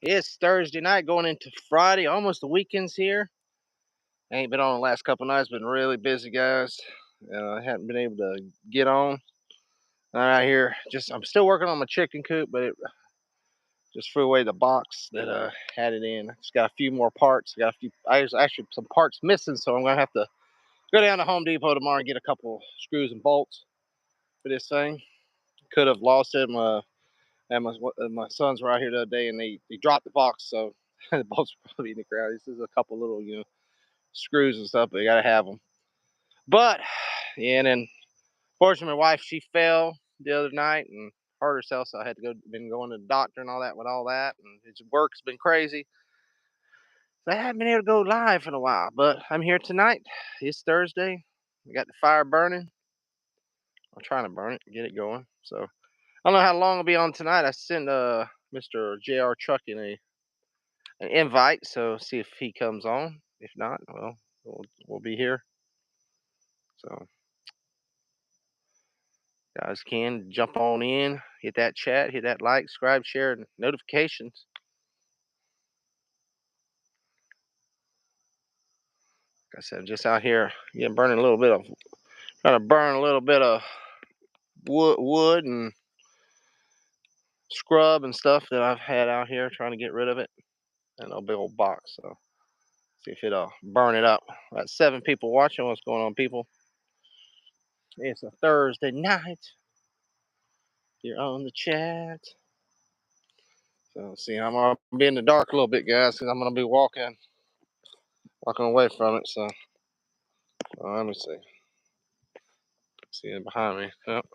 It's Thursday night going into Friday, almost the weekend's here. Ain't been on the last couple nights, been really busy, guys. I haven't been able to get on. Out here, I'm still working on my chicken coop, but it just threw away the box that had it in. Just got a few more parts. There's actually some parts missing, so I'm gonna have to go down to Home Depot tomorrow and get a couple screws and bolts for this thing. Could have lost it. My sons were out here the other day and they dropped the box, so the bolts are probably in the ground. This is a couple little screws and stuff, but you gotta have them. But yeah, and then fortunately, my wife, she fell the other night and hurt herself, so I had to been going to the doctor and all that with all that, and his work's been crazy. So I haven't been able to go live in a while, but I'm here tonight. It's Thursday. I got the fire burning. I'm trying to burn it, get it going. So I don't know how long I'll be on tonight. I sent Mr. JR Truck in an invite, so see if he comes on. If not, well, we'll be here. So guys can jump on in, hit that chat, hit that like, subscribe, share, and notifications. Like I said, just out here, burning a little bit of, trying to burn a little bit of wood and scrub and stuff that I've had out here, trying to get rid of it. And a big old box, so see if it'll burn it up. Got 7 people watching. What's going on, people? It's a Thursday night. You're on the chat. So see, I'm gonna be in the dark a little bit, guys, because I'm gonna be walking away from it. So let me see. See it behind me. Yep.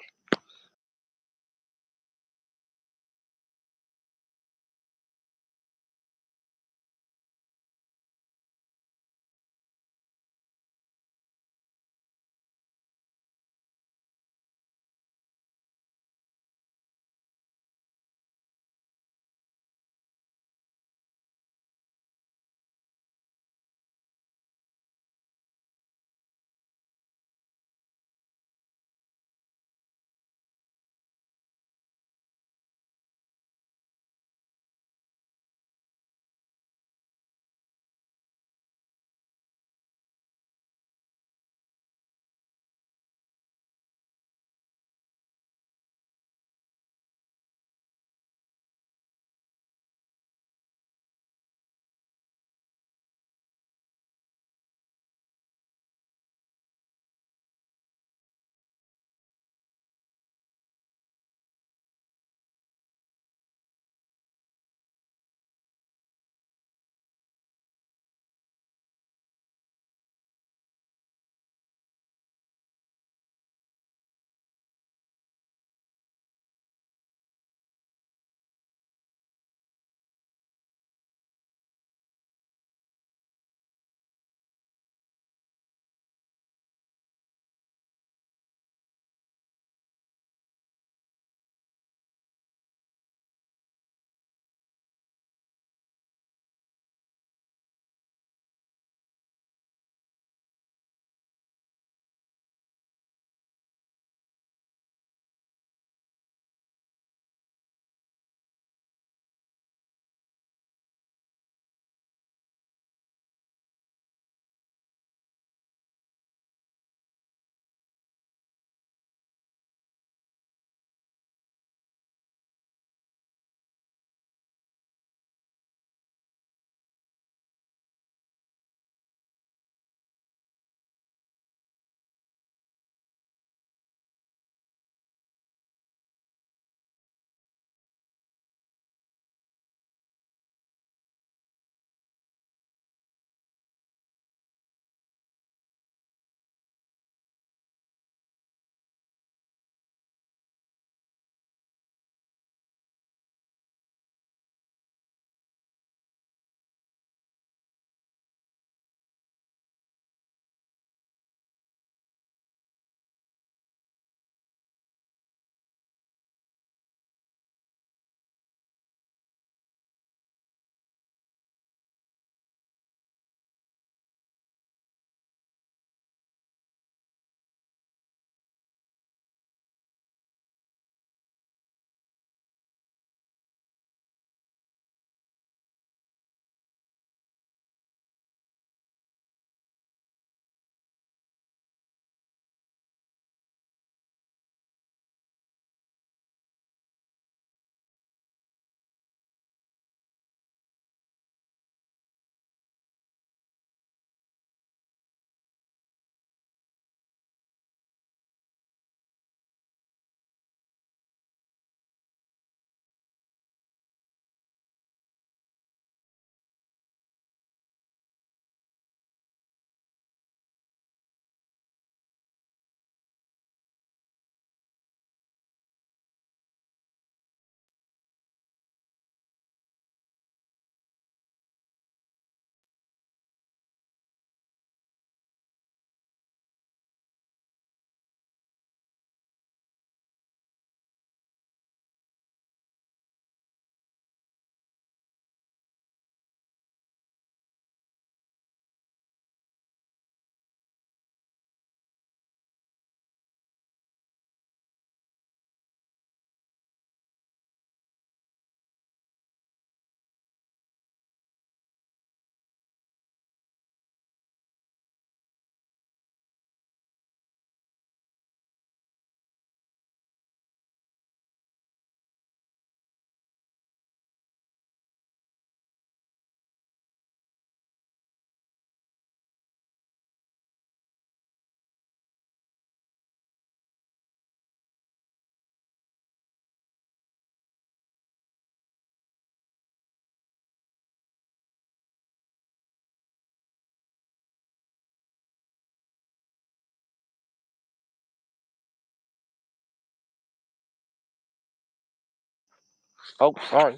Oh, sorry.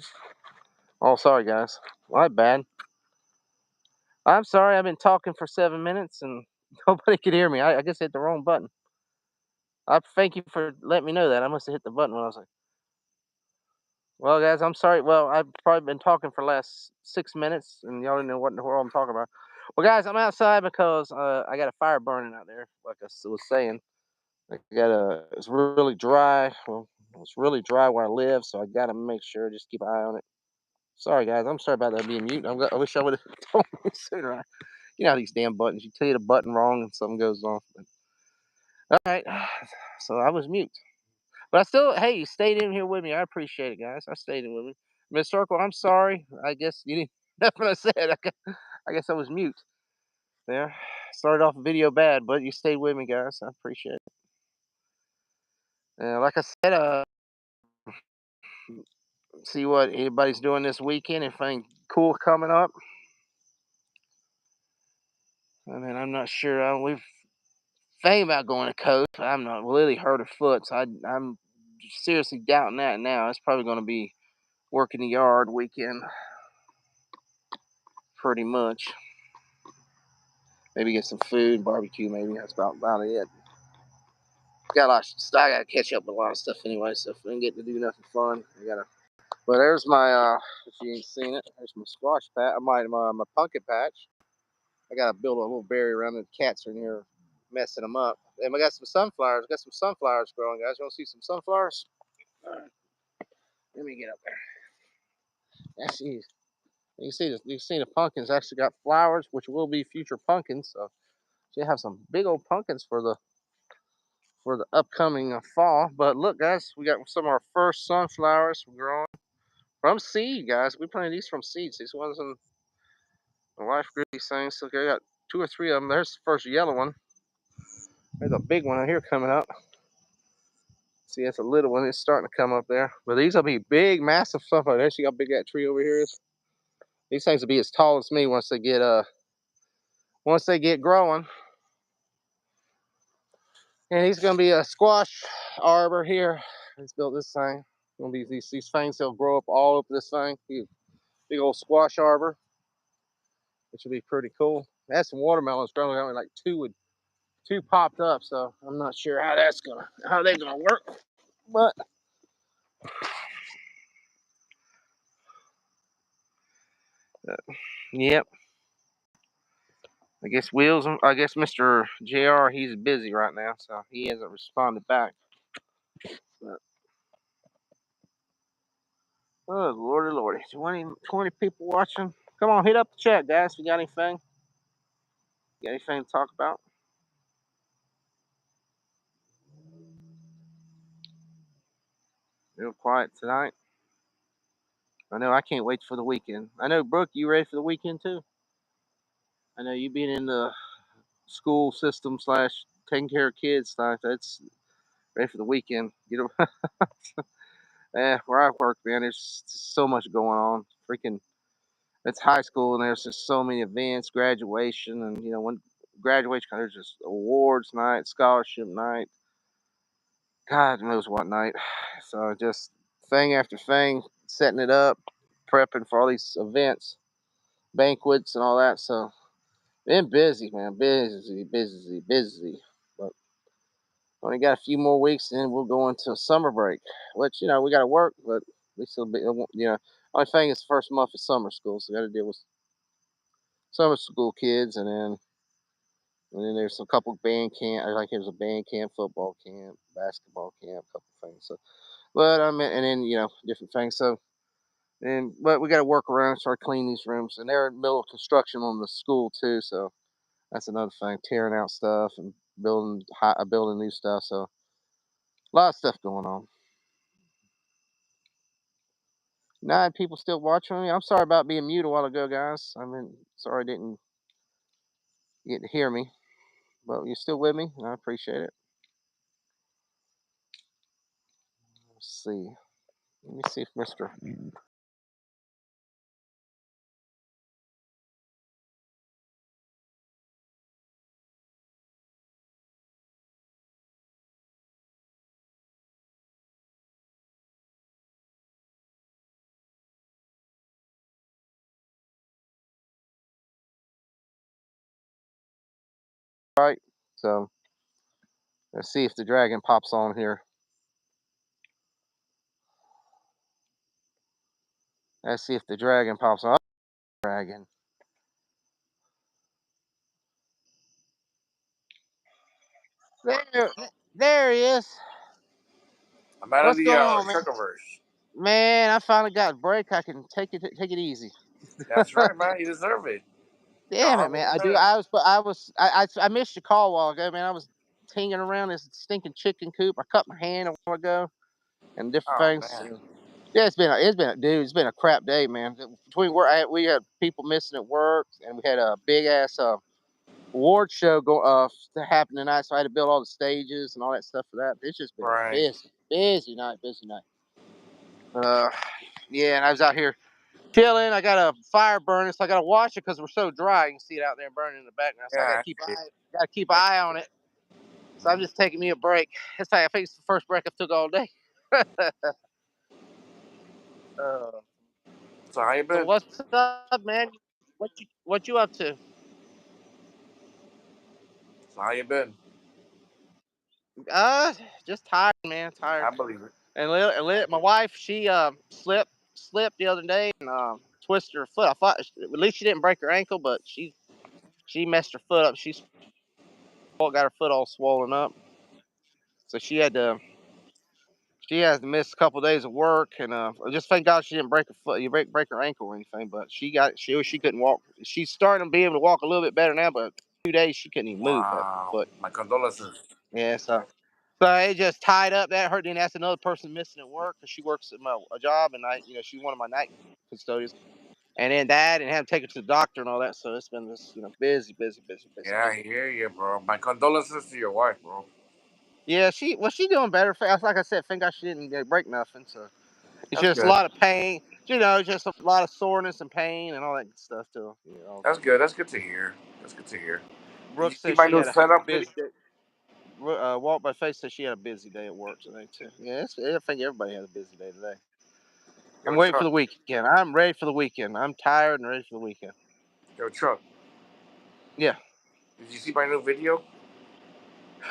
Oh, sorry, guys. My bad. I'm sorry. I've been talking for 7 minutes and nobody could hear me. I guess I hit the wrong button. I thank you for letting me know that. I must have hit the button when I was like, well, guys, I'm sorry. Well, I've probably been talking for the last 6 minutes and y'all didn't know what in the world I'm talking about. Well, guys, I'm outside because I got a fire burning out there, like I was saying. It's really dry. Well, it's really dry where I live, so I got to make sure, just keep an eye on it. Sorry, guys. I'm sorry about that being mute. I wish I would have told me sooner. You know how these damn buttons. You tell you the button wrong and something goes off. But, all right. So I was mute. But I still, hey, you stayed in here with me. I appreciate it, guys. I stayed in with me. Miss Circle, I'm sorry. I guess you didn't. That's what I said. I guess I was mute there. Started off the video bad, but you stayed with me, guys. I appreciate it. Like I said, see what anybody's doing this weekend. Anything cool coming up? I mean, I'm not sure. We've thinking about going to Coast. I'm not really hurt a foot, so I'm seriously doubting that now. It's probably going to be working the yard weekend, pretty much. Maybe get some food, barbecue. Maybe that's about it. Got a lot. I got to catch up with a lot of stuff anyway. So if I didn't get to do nothing fun, I gotta. But there's my. If you ain't seen it, there's my squash patch. My pumpkin patch. I gotta build a little barrier around it. The cats are in here messing them up. And I got some sunflowers. I got some sunflowers growing, guys. You want to see some sunflowers? All right. Let me get up there. That's easy. You can see the pumpkins actually got flowers, which will be future pumpkins. So you have some big old pumpkins for the upcoming fall. But look, guys, we got some of our first sunflowers growing from seed, guys. We planted these from seeds. These ones in my wife grew these things. So I got 2 or 3 of them. There's the first yellow one. There's a big one out here coming up. See, that's a little one. It's starting to come up there. But these will be big, massive sunflowers. See how big that tree over here is? These things will be as tall as me once they get growing. And he's gonna be a squash arbor here. He's built this thing. Gonna be these things that'll grow up all over this thing. Big old squash arbor, which will be pretty cool. That's some watermelons growing out, like two popped up, so I'm not sure how they're gonna work. But yep. I guess Mr. JR, he's busy right now, so he hasn't responded back. But, oh, lordy, lordy. 20 people watching. Come on, hit up the chat, guys. If you got anything? Got anything to talk about? Real quiet tonight. I know I can't wait for the weekend. I know, Brooke, you ready for the weekend too? I know you being in the school system slash taking care of kids stuff. That's ready for the weekend. You know, where I work, man, there's so much going on. Freaking, it's high school, and there's just so many events, graduation, and when graduation, there's just awards night, scholarship night, God knows what night. So just thing after thing, setting it up, prepping for all these events, banquets, and all that. So been busy, man, busy, busy, busy. But only got a few more weeks, and then we'll go into summer break. Which we got to work, but at least it'll be. Only thing is the first month of summer school, so we got to deal with summer school kids, and then there's a couple band camp. Like there's a band camp, football camp, basketball camp, a couple things. So, but and then different things. So, but we got to work around, start cleaning these rooms, and they're in the middle of construction on the school too. So that's another thing, tearing out stuff and building new stuff. So a lot of stuff going on. 9 people still watching me. I'm sorry about being mute a while ago, guys. I mean, sorry I didn't get to hear me, but you're still with me, and I appreciate it. Let's see. Let me see if Mr. right? So let's see if the dragon pops on here. Let's see if the dragon pops on. Oh, dragon. There, there he is. I'm out of What's the going on, man? Chuckiverse. Man, I finally got a break. I can take it easy. That's right, man. You deserve it. Damn it, man! I do. 100%. I missed your call a while ago, man. I was tinging around this stinking chicken coop. I cut my hand a while ago and different Oh things. man. So, yeah, dude. It's been a crap day, man. Between work, we had people missing at work, and we had a big ass award show to happen tonight. So I had to build all the stages and all that stuff for that. It's just been a Right. busy night, busy night. Uh, yeah, and I was out here chilling. I got a fire burning, so I got to watch it because we're so dry. You can see it out there burning in the background. So I got to Yeah. keep an eye on it. So I'm just taking me a break. I think it's the first break I took all day. uh, So how you so been? what's up, man? What you up to? So how you been? Uh, just tired, man. Tired. I believe it. My wife, she slipped the other day and twisted her foot. I thought at least she didn't break her ankle, but she messed her foot up. Got her foot all swollen up, so she has to miss a couple of days of work. And I just thank God she didn't break her foot, you break her ankle or anything. But she couldn't walk. She's starting to be able to walk a little bit better now, but 2 days she couldn't even move that Wow. foot. My condolences. Yeah, so it just tied up. That hurt. Then that's another person missing at work because she works at my a job, and she's one of my night custodians. And then that, and have to take her to the doctor and all that. So it's been this, busy, busy, busy, busy, Yeah, I busy. hear you, bro. My condolences to your wife, bro. Yeah, she doing better. Like I said, thank God she didn't break nothing. So it's That's just a good. lot of pain. Just a lot of soreness and pain and all that good stuff too. That's good. That's good to hear. That's good to hear. Did Brooke you see said my she new had a setup video? busy day. Walk by Face said she had a busy day at work today too. Yeah, I think everybody had a busy day today. I'm Yo, waiting for Chuck. the weekend. I'm ready for the weekend. I'm tired and ready for the weekend. Yo, Chuck. Yeah, Did you see my new video?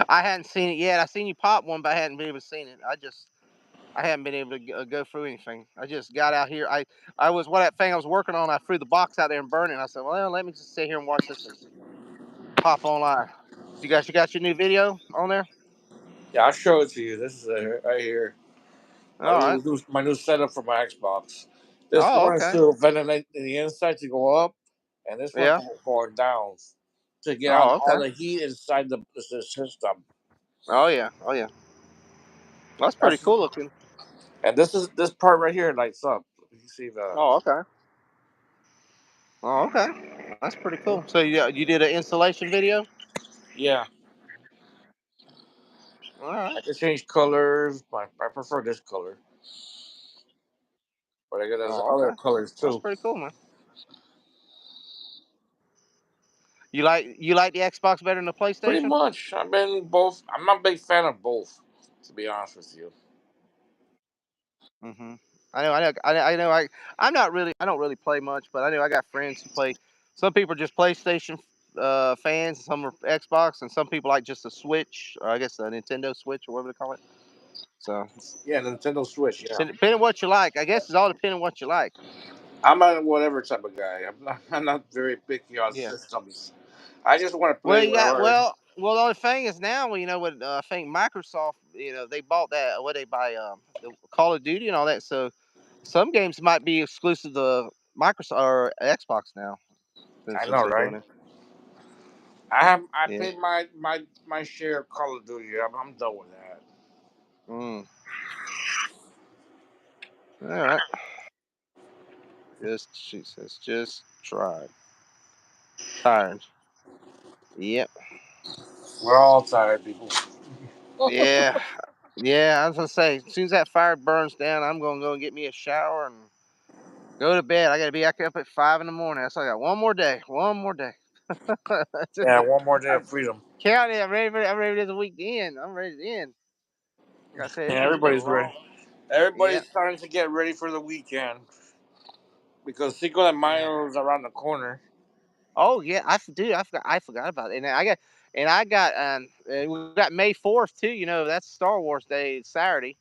I hadn't seen it yet. I seen you pop one, but I hadn't been able to see it. I haven't been able to go through anything. I just got out here. I was what that thing I was working on. I threw the box out there and burned it. And I said, well, let me just sit here and watch this and pop online. So you got your new video on there? Yeah, I'll show it to you. This is it right here. All right. My new setup for my Xbox. This Oh, one is okay. to ventilate the inside to go up, and this one Yeah. going down to get out Oh, all okay. the heat inside the system. Oh yeah. Oh yeah. That's pretty That's cool looking. and this part right here lights up. You see the Oh, okay. Oh, okay. That's pretty cool. So you did an installation video? yeah. All right. I can change colors. I prefer this color, but I got those Oh, other okay. colors That's too. pretty cool, man. You like the Xbox better than the Pretty PlayStation? much. I've been both. I'm not a big fan of both, to be honest with you. Mm-hmm. I'm not really. I don't really play much, but I know I got friends who play. Some people are just PlayStation fans. Some are Xbox, and some people like just a Switch, or I guess the Nintendo Switch, or whatever they call it. So Yeah, Nintendo Switch. Yeah, depending what you like. I guess it's all depending on what you like. I'm a whatever type of guy. I'm not very picky on Yeah. systems. I just want to Well, play you got whatever. the only thing is now, with I think Microsoft, they bought that what they buy the Call of Duty and all that. So some games might be exclusive to Microsoft or Xbox now I since know, they're right? doing it. I Yeah. paid my share of Call of Duty. I'm done with that. Mm. All right. She says just tried. Tired. Yep. We're all tired people. Yeah. Yeah. I was gonna say, as soon as that fire burns down, I'm gonna go and get me a shower and go to bed. I gotta be back up at 5 in the morning. So I got one more day. One more day. Yeah, one more day I'm of freedom. counting. I'm ready for the week to end. I'm ready to end. Like I said, Yeah, it's just been a everybody's ready. long. Yeah. Everybody's starting to get ready for the weekend because Cinco de Yeah. Mayo is around the corner. Oh yeah, dude, I forgot about it. We got May 4th too. You know, that's Star Wars Day. It's Saturday.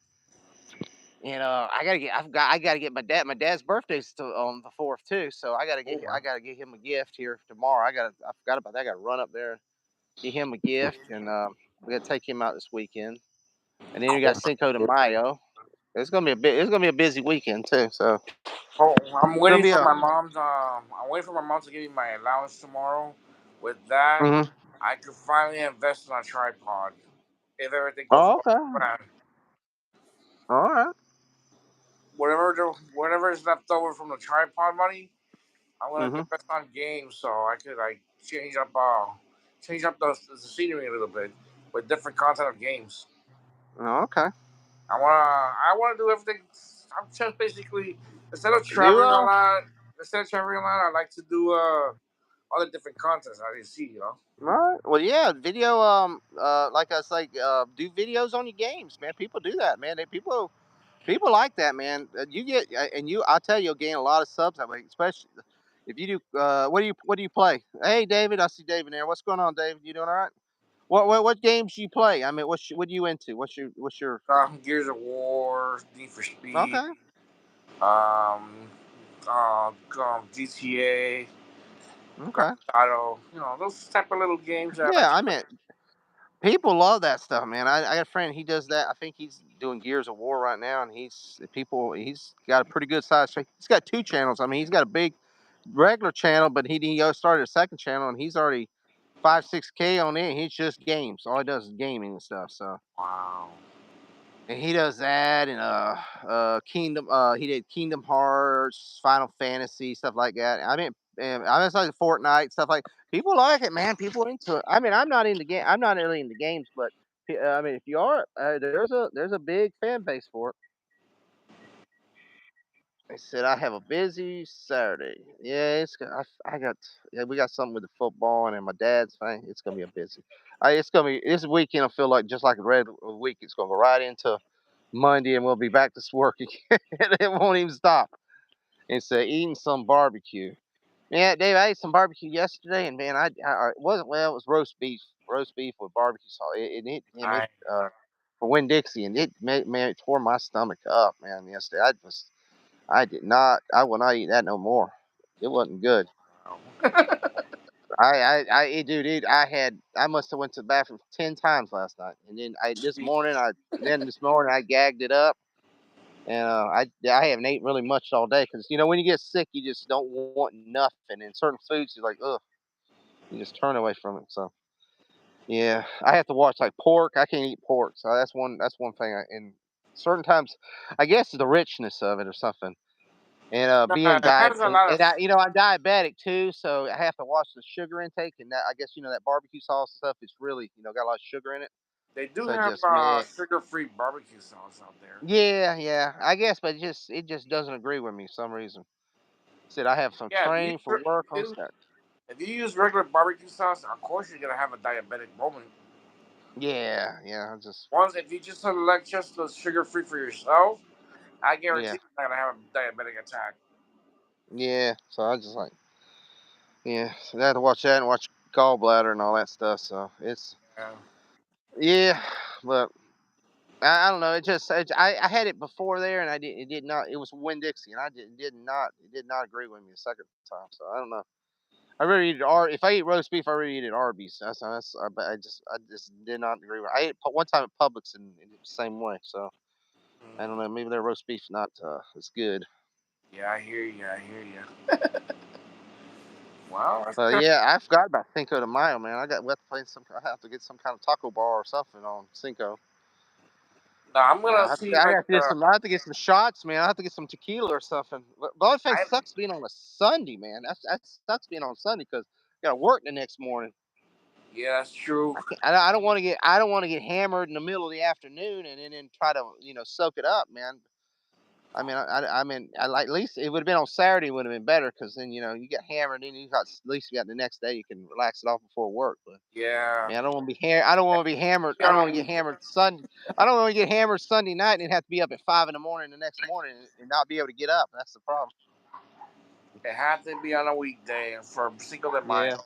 And I gotta get my dad's birthday's on the 4th too. So Oh, I wow. gotta get him a gift here tomorrow. I forgot about that. I gotta run up there, get him a gift, and we gotta take him out this weekend. And then we got Cinco de Mayo. It's gonna be a busy weekend too. So it's Oh, I'm gonna waiting be for a my mom's. I'm waiting for my mom to give me my allowance tomorrow. With that, mhm. I could finally invest in a tripod if everything goes Oh, according okay. to plan. All right. Whatever is left over from the tripod money, I'm gonna Mhm. invest on games so I could like change up the scenery a little bit with different content of games. Oh, okay. I wanna do everything. I'm just basically instead of Do traveling a lot, I like to do all the different contents I didn't see. You know. Right. Well, yeah, video. Like I say, do videos on your games, man. People do that, man. People like that, man. You get and you. I tell you, you'll gain a lot of subs that way, especially if you do. What do you play? Hey, David, I see David there. What's going on, David? You doing all right? What games do you play? I mean, what are you into? What's your? Gears of War, Need for Speed, Okay. um, GTA, Grand Okay. Theft Auto. You know those type of little games that I like Yeah, to I play. mean, people love that stuff, man. I got a friend. He does that. I think he's doing Gears of War right now, and He's got a pretty good size. He's got two channels. I mean, he's got a big regular channel, but he started a second channel, and he's already 5 6K on it. He's just games. All he does is gaming and stuff. So Wow. and he does that and Kingdom. He did Kingdom Hearts, Final Fantasy, stuff like that. I mean, it's like Fortnite stuff like. People like it, man. People are into it. I mean, I'm not into game. I'm not really into games, but I mean, if you are, there's a big fan base for it. They said I have a busy Saturday. Yeah, I got yeah, we got something with the football and then my dad's thing. It's gonna be a busy. It's gonna be this weekend. I feel like just like a regular week. It's gonna go right into Monday, and we'll be back to work again. It won't even stop. It's eating some barbecue. Yeah, Dave, I ate some barbecue yesterday, and man, it wasn't well. It was roast beef with barbecue sauce. I For Winn Dixie, and man, it tore my stomach up, man. Yesterday, I did not, I will not eat that no more. It wasn't good. Dude, I must have went to the bathroom 10 times last night, and then this morning I gagged it up. And I haven't ate really much all day because when you get sick, you just don't want nothing. And certain foods, you're like, ugh, you just turn away from it. So yeah, I have to watch like pork. I can't eat pork, so that's one thing. And certain times, I guess the richness of it or something. And being it diet has a lot of. and I'm diabetic too, so I have to watch the sugar intake. And that I guess that barbecue sauce and stuff is really got a lot of sugar in it. They do So it have just man, sugar-free barbecue sauce out there. yeah, I guess, but it just doesn't agree with me for some reason. Said I have some Yeah, training for work on if Saturday. if you use regular barbecue sauce, of course you're gonna have a diabetic moment. Yeah, I just Once if you just select just the sugar-free for yourself, I yeah, guarantee you're not gonna have a diabetic attack. yeah. So I just like So I have to watch that and watch gallbladder and all that stuff. So it's Yeah. yeah, but I don't know. I had it before there and it did not. It was Winn Dixie and it did not agree with me the second time. So I don't know. I really eat If I eat roast beef, I really eat at Arby's. But I just did not agree with. I ate one time at Publix and it was the same way. So I don't Mm. know. Maybe their roast beef's not as good. Yeah, I hear you. I hear you. Well, that's good. Yeah, I forgot about Cinco de Mayo, man. We have to play I have to get some kind of taco bar or something on Cinco. Now I'm gonna see I like have to get some. I have to get some shots, man. I have to get some tequila or something. But the only thing I sucks being on a Sunday, man. That sucks being on Sunday because I got to work the next morning. yeah, that's true. I can't. I don't want to get. I don't want to get hammered in the middle of the afternoon and then try to soak it up, man. I like at least it would have been on Saturday would have been better because then you get hammered and at least you got the next day you can relax it off before work. But Yeah. man, I don't want to be hammered. I don't want to get Um, hammered Sunday. I don't want to get hammered Sunday night and have to be up at 5 in the morning the next morning and not be able to get up. That's the problem. It had to be on a weekday for Cinco de Mayo. Yeah,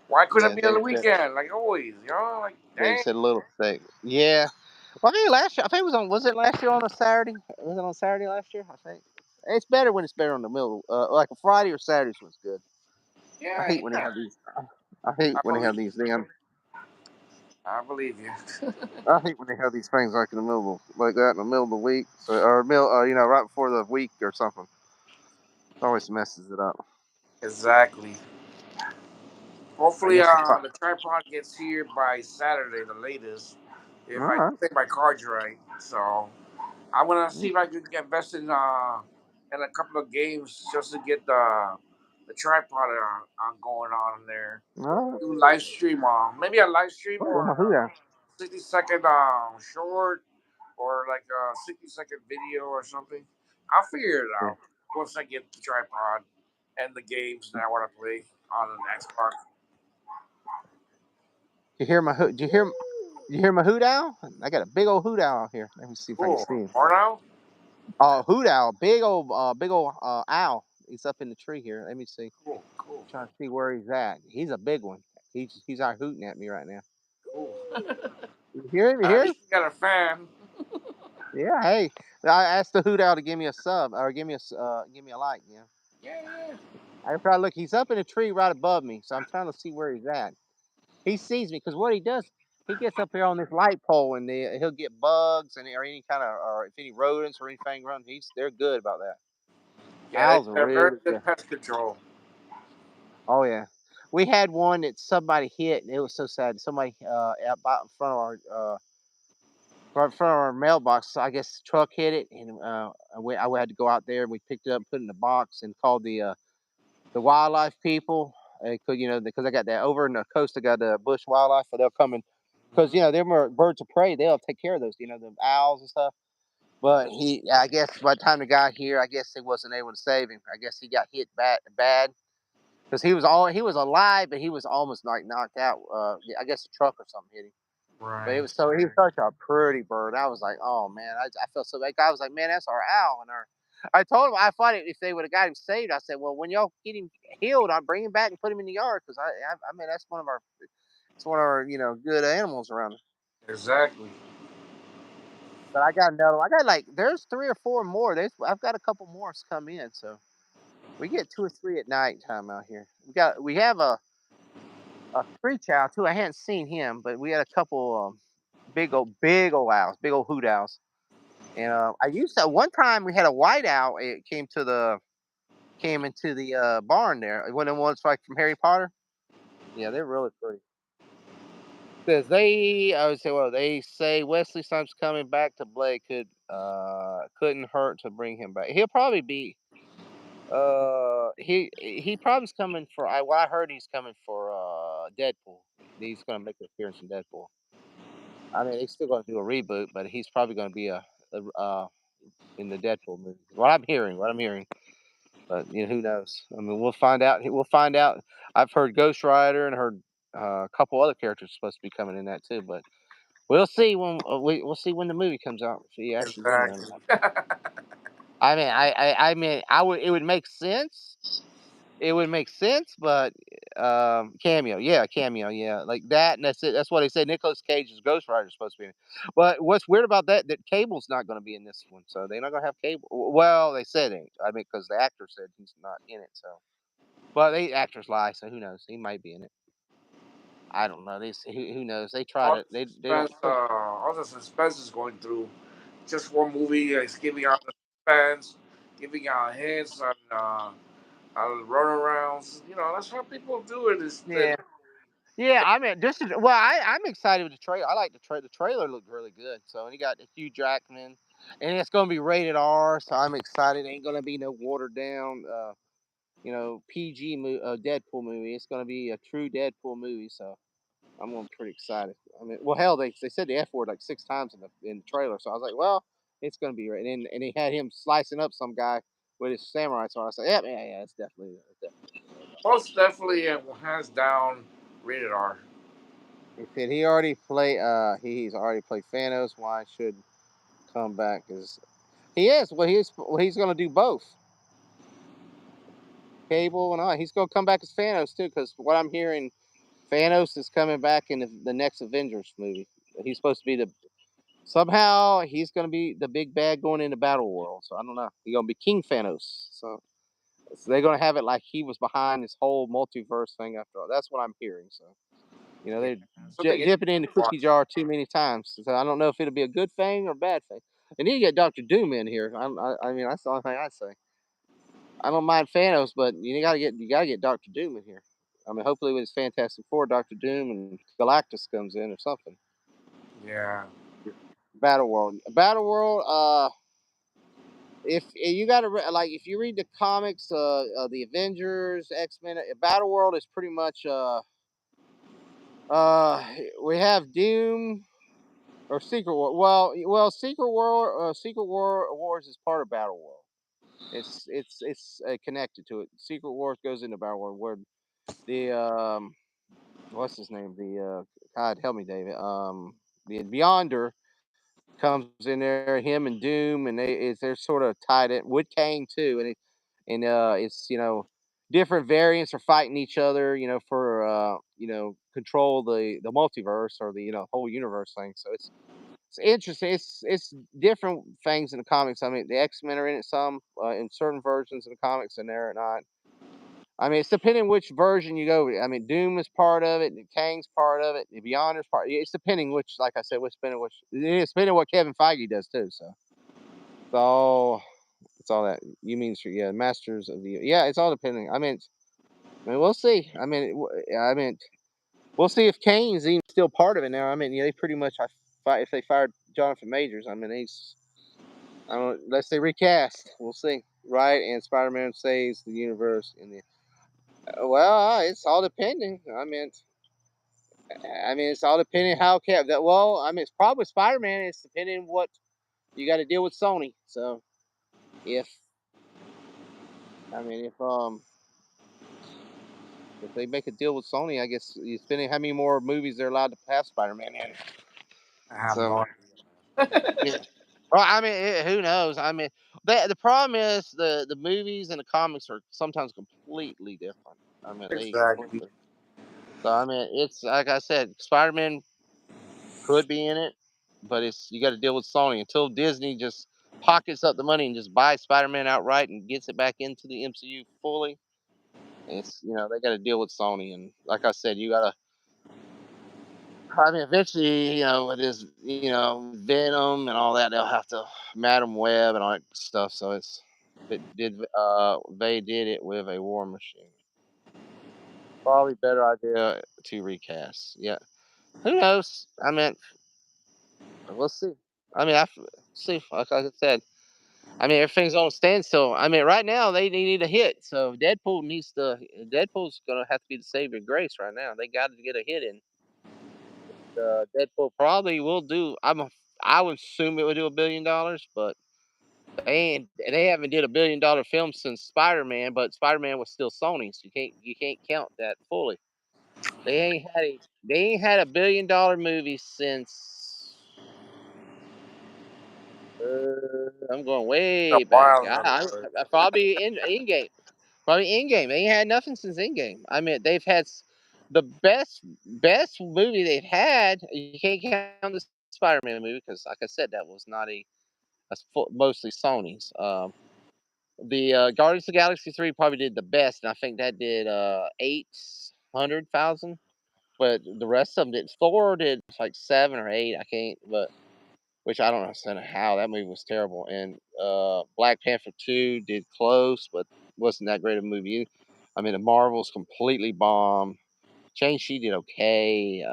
Why couldn't yeah. it be on the weekend? Like always, you know? Like, They dang. said a little steak. Yeah. Well, I think last year. I think it was on. Was it last year on a Saturday? Was it on Saturday last year? I think. It's better when it's better on the middle. Like a Friday or Saturdays was good. I Yeah, hate when they yeah. have these. I hate I when they believe have these damn. I believe you. I hate when they have these things like in the middle, like that in the middle of the week, so or middle, right before the week or something. It always messes it up. Exactly. I Hopefully, guess the. the tripod gets here by Saturday, the latest, All if I right. think my card's right. So I'm gonna see if I can get invested in a couple of games just to get the tripod on going on there. All right. Do live stream maybe a live stream or Oh, who that? 60-second short or like a 60-second video or something. I'll figure it Yeah. out once I get the tripod and the games that I want to play on an Xbox. You hear my hoot? Do you hear? You hear my hoot owl? I got a big old hoot owl here. Let me see if I can Cool. see him. More now? Hoot owl, big old owl. He's up in the tree here. Let me see. Cool, cool, Trying to see where he's at. He's a big one. He's out hooting at me right now. cool. You hear him? You At hear him? least you got a fan. Yeah. Hey, I asked the hoot owl to give me a sub or give me a like. Yeah. Yeah, yeah. I try to look. He's up in a tree right above me, so I'm trying to see where he's at. He sees me because what he does, he gets up here on this light pole and he'll get bugs and or any kind of or if any rodents or anything run. They're good about that. Yeah, Owls are they're very really good. good pest control. Oh yeah, we had one that somebody hit, and it was so sad. Somebody out by in front of right in front of our mailbox. I guess the truck hit it, and I had to go out there and we picked it up, and put it in a box, and called the wildlife people. And could because I got that over in the coast, I got the bush wildlife, so they'll come in because Hmm. them are birds of prey. They'll take care of those, the owls and stuff. But I guess by the time the guy here, I guess they wasn't able to save him. I guess he got hit bad because he was alive, but he was almost like knocked out. Yeah, I guess a truck or something hit him. But Right. he was such a pretty bird. I was like, oh man, I felt so bad. I was like, man, that's our owl. And our, I told him I thought if they would have got him saved, I said, well, when y'all get him healed, I'll bring him back and put him in the yard because I mean that's one of our good animals around. Exactly. But I got another. I got like there's three or four more. I've got a couple more come in, so we get two or three at night time out here. We have a screech owl too. I hadn't seen him, but we had a couple big old owls, big old hoot owls. And I used to one time we had a white owl. It came into the barn there. One of the ones like from Harry Potter. Yeah, they're really pretty. Says I would say, well, they say Wesley Snipes coming back to Blake couldn't hurt to bring him back. He'll probably be he probably's coming for what I heard he's coming for Deadpool. He's gonna make an appearance in Deadpool. I mean, they're still gonna do a reboot, but he's probably gonna be in the Deadpool movie. What I'm hearing, but who knows? I mean, we'll find out. We'll find out. I've heard Ghost Rider and heard a couple other characters supposed to be coming in that too, but we'll see we'll see when the movie comes out if he actually's in there. Exactly. I mean, I would it would make sense. It would make sense, but cameo, yeah, cameo, yeah, like that, and that's it. That's what they said. Nicolas Cage's Ghost Rider is supposed to be in it. But what's weird about that Cable's not going to be in this one, so they're not going to have Cable. Well, they said it. I mean, because the actor said he's not in it, so. But they actors lie, so who knows? He might be in it. I don't know. Who knows? They try All to. the They don't suspense, push. all the suspense is going through. Just one movie is giving out the suspense, giving out hints on runarounds. You know, that's how people do it. Is that Yeah. Yeah, I mean, this is well. I'm excited with the trailer. I like the trailer. The trailer looked really good. So and he got Hugh Jackman, and it's going to be rated R. So I'm excited. Ain't going to be no watered down, PG Deadpool movie. It's going to be a true Deadpool movie. So pretty excited. I mean, well, hell, they said the F word like 6 times in the trailer. So I was like, well, it's going to be right. And he had him slicing up some guy with his samurai sword. I said, yeah, it's definitely gonna be rated R. most definitely hands down rated R. He said he already played. He's already played Thanos. Why should come back? Because he is. Well, he's going to do both. Cable and all. He's gonna come back as Thanos too, because what I'm hearing, Thanos is coming back in the next Avengers movie. He's supposed to be the somehow he's gonna be the big bad going into Battle World. So I don't know. He's gonna be King Thanos. So they're gonna have it like he was behind this whole multiverse thing after all. That's what I'm hearing. So Yeah, they're something dipping in the interesting to cookie watch. jar too many times. So I don't know if it'll be a good thing or bad thing. And then you get Doctor Doom in here. I mean, that's the only thing I say. I don't mind Thanos, but you gotta get Doctor Doom in here. I mean, hopefully when it's Fantastic Four, Doctor Doom and Galactus comes in or something. Yeah, Battle World, Battle World. If you got to like, if you read the comics, the Avengers, X Men, Battle World is pretty much uh, we have Doom or Secret War. Well, Secret Wars is part of Battle World. It's connected to it. Secret Wars goes into Battle World where the what's his name? The God help me, David. The Beyonder comes in there, him and Doom, and they're sort of tied in with Kang too, and it's different variants are fighting each other, for control the multiverse or the whole universe thing. So it's interesting. It's different things in the comics. I mean, the X Men are in it some in certain versions of the comics, and they're not. I mean, it's depending which version you go with. I mean, Doom is part of it, and Kang's part of it, the Beyonder's part. It's depending which, like I said, which it's depending what Kevin Feige does too. So it's all that you mean. Yeah, Masters of the yeah, it's all depending. I mean, we'll see. I mean, we'll see if Kane's even still part of it now. I mean, they pretty much if they fired Jonathan Majors. I mean, he's I don't unless they recast. We'll see. Right, and Spider-Man saves the universe in the well, it's all depending. I mean, it's all depending how Kev that. Well, I mean, it's probably Spider Man. It's depending what you got to deal with Sony. So if I mean if they make a deal with Sony, I guess you depending how many more movies they're allowed to have Spider Man in. I have So no idea. yeah. Well, I mean, who knows? I mean, the problem is the movies and the comics are sometimes completely different. I mean, they Exactly. completely. So I mean, it's like I said, Spider Man could be in it, but it's you got to deal with Sony until Disney just pockets up the money and just buys Spider-Man outright and gets it back into the MCU fully. It's they got to deal with Sony, and like I said, you got to. I mean, eventually, it is Venom and all that. They'll have to Madam Web and all that stuff. So they did it with a War Machine. Probably better idea to recast. Yeah, who knows? I mean, we'll see. I mean, see, like I said, I mean, everything's on a standstill. I mean, right now they need a hit. So Deadpool's gonna have to be the savior of grace right now. They got to get a hit in. Deadpool probably will do. I would assume it would do $1 billion, but they haven't did $1 billion film since Spider Man. But Spider Man was still Sony, so you can't count that fully. They ain't had a $1 billion movie since. I'm going A way back. while, in other words. Probably in game. Probably in game. They ain't had nothing since in game. I mean, they've had the best movie they've had. You can't count the Spider-Man movie because, like I said, that was not that's mostly Sony's. The Guardians of the Galaxy 3 probably did the best, and I think that did 800,000. But the rest of them did. Thor did like 7 or 8. I can't, but which I don't understand how that movie was terrible. And Black Panther 2 did close, but wasn't that great a movie. I mean, the Marvels completely bombed. Shang-Chi did okay.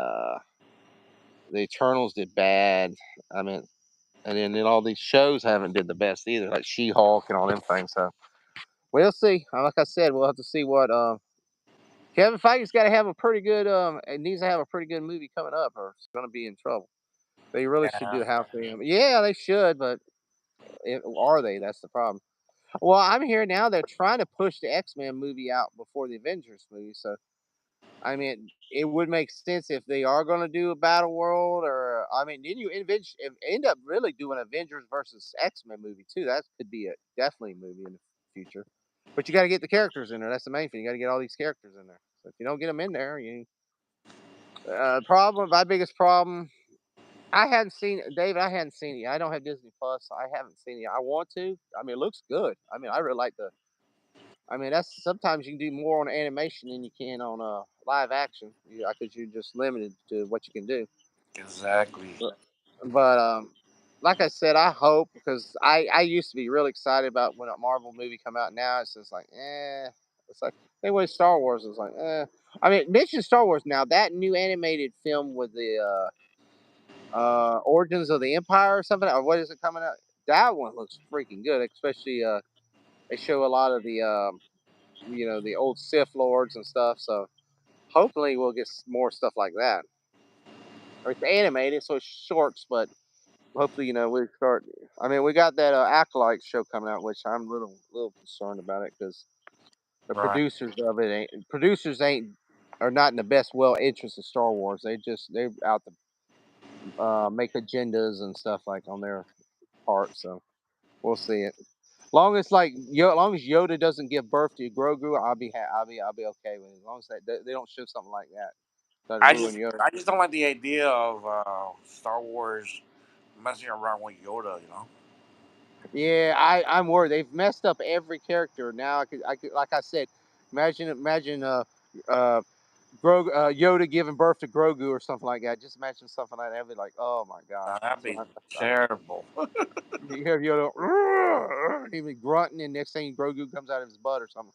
The Eternals did bad. I mean, and then all these shows haven't did the best either, like She-Hulk and all them things. So we'll see. Like I said, we'll have to see what Kevin Feige's got to have a pretty good. It needs to have a pretty good movie coming up, or it's going to be in trouble. They really should do Yeah. the house thing. Yeah, they should, but are they? That's the problem. Well, I'm here now. They're trying to push the X Men movie out before the Avengers movie. So, I mean, it would make sense if they are going to do a Battle World, or I mean, then you end up really doing Avengers versus X Men movie too. That could be a definitely movie in the future. But you got to get the characters in there. That's the main thing. You got to get all these characters in there. So if you don't get them in there, you problem. My biggest problem. I hadn't seen it, David. I hadn't seen it. I don't have Disney Plus. So I haven't seen it. I want to. I mean, it looks good. I mean, I really like the. I mean, that's sometimes you can do more on animation than you can on live action because you're just limited to what you can do. Exactly. But like I said, I hope because I used to be really excited about when a Marvel movie come out. Now it's just like it's like anyway Star Wars is like I mean, mention Star Wars now. That new animated film with the Origins of the Empire or something, or what is it coming out? That one looks freaking good, especially they show a lot of the the old Sith lords and stuff. So hopefully we'll get more stuff like that. Or it's animated, so it's shorts, but hopefully, we start. I mean, we got that Acolyte show coming out, which I'm little concerned about it because the Right. producers ain't are not in the best well interest of Star Wars. They're out to make agendas and stuff like on their part. So we'll see it. Long as Yoda doesn't give birth to Grogu, I'll be okay with it. As long as they don't show something like that, that'd ruin Yoda. I just don't like the idea of Star Wars messing around with Yoda. Yeah, I'm worried. They've messed up every character. Now like I said, imagine uh Yoda giving birth to Grogu or something like that. Just imagine something like that. I'd be like, oh my gosh. That'd be terrible. You have Yoda he be grunting, and next thing Grogu comes out of his butt or something.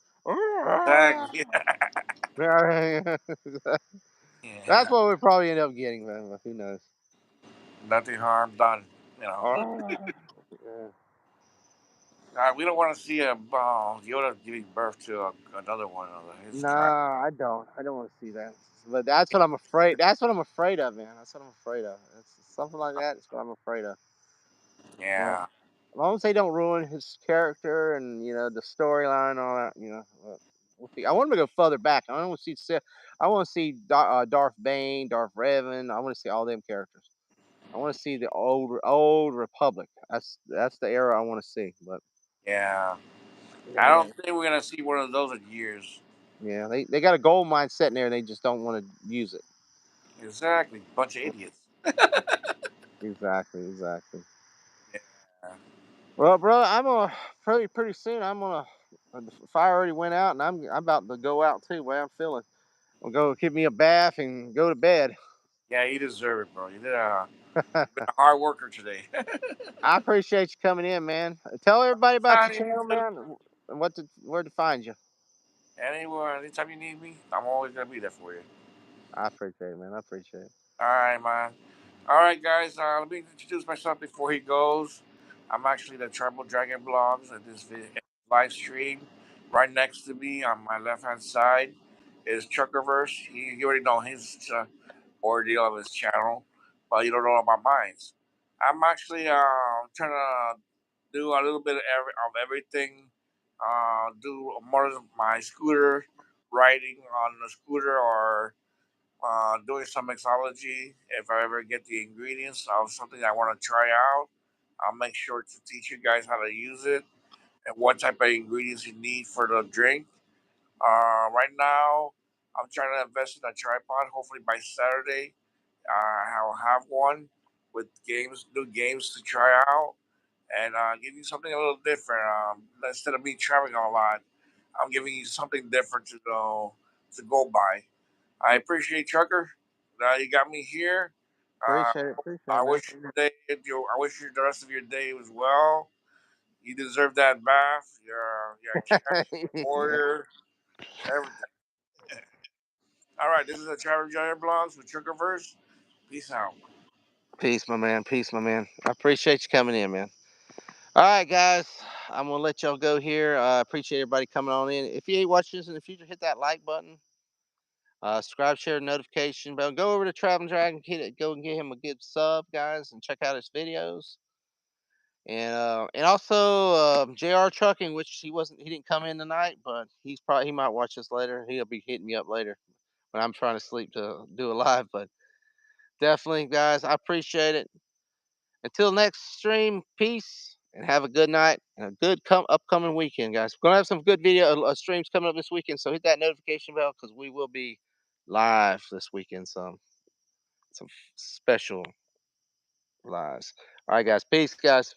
Exactly. That's Yeah. what we probably end up getting, man. But who knows? Nothing harm done. You know. Yeah. We don't want to see a Yoda giving birth to another one of his child. Nah, I don't. I don't want to see that. But that's what I'm afraid. That's what I'm afraid of, man. That's what I'm afraid of. It's something like that. That's what I'm afraid of. But Yeah. as long as they don't ruin his character and the storyline and all that, we'll see. I want him to go further back. I want to see I want to see Darth Bane, Darth Revan. I want to see all them characters. I want to see the old Republic. That's the era I want to see. But Yeah. I yeah, don't think we're gonna see one of those in years. yeah, they got a gold mine sitting there, and they just don't want to use it. Exactly. Bunch of idiots. Exactly, exactly. Yeah. Well, bro, I'm gonna pretty soon. I'm gonna the fire already went out, and I'm about to go out too. Way I'm feeling. I'm gonna go give me a bath and go to bed. Yeah, you deserve it, bro. You've been a hard worker today. I appreciate you coming in, man. Tell everybody about your Anytime, channel, man, and where to find you. anywhere, anytime you need me, I'm always gonna be there for you. I appreciate it, man. I appreciate it. All right, man. All right, guys. Let me introduce myself before he goes. I'm actually the Tribal Dragon Blogs at this live stream. Right next to me on my left hand side is Chuckerverse. You already know his ordeal of his channel, but you don't know about mine. I'm actually trying to do a little bit of everything. Do more of my scooter riding on the scooter or doing some mixology. If I ever get the ingredients of something I want to try out, I'll make sure to teach you guys how to use it and what type of ingredients you need for the drink. Right now, I'm trying to invest in a tripod. Hopefully by Saturday, I'll have one with new games to try out, and give you something a little different. Instead of me traveling a lot, I'm giving you something different to go by. I appreciate Trucker. You got me here. Uh, Appreciate I it, man. wish I wish you the rest of your day as well. You deserve that bath. You're a champion Yeah. warrior. Everything. All right, this is the Travel Giant Blogs with Truckerverse. Peace out. Peace, my man. Peace, my man. I appreciate you coming in, man. All right, guys. I'm gonna let y'all go here. I appreciate everybody coming on in. If you ain't watching this in the future, hit that like button. Subscribe, share, notification bell. Go over to Traveling Dragon, go and get him a good sub, guys, and check out his videos. And also Jr. Trucking, which he didn't come in tonight, but he might watch this later. He'll be hitting me up later when I'm trying to sleep to do a live. But definitely, guys, I appreciate it. Until next stream, peace and have a good night and a good upcoming weekend, guys. We're gonna have some good video streams coming up this weekend, so hit that notification bell because we will be live this weekend. Some special lives. All right, guys. Peace, guys.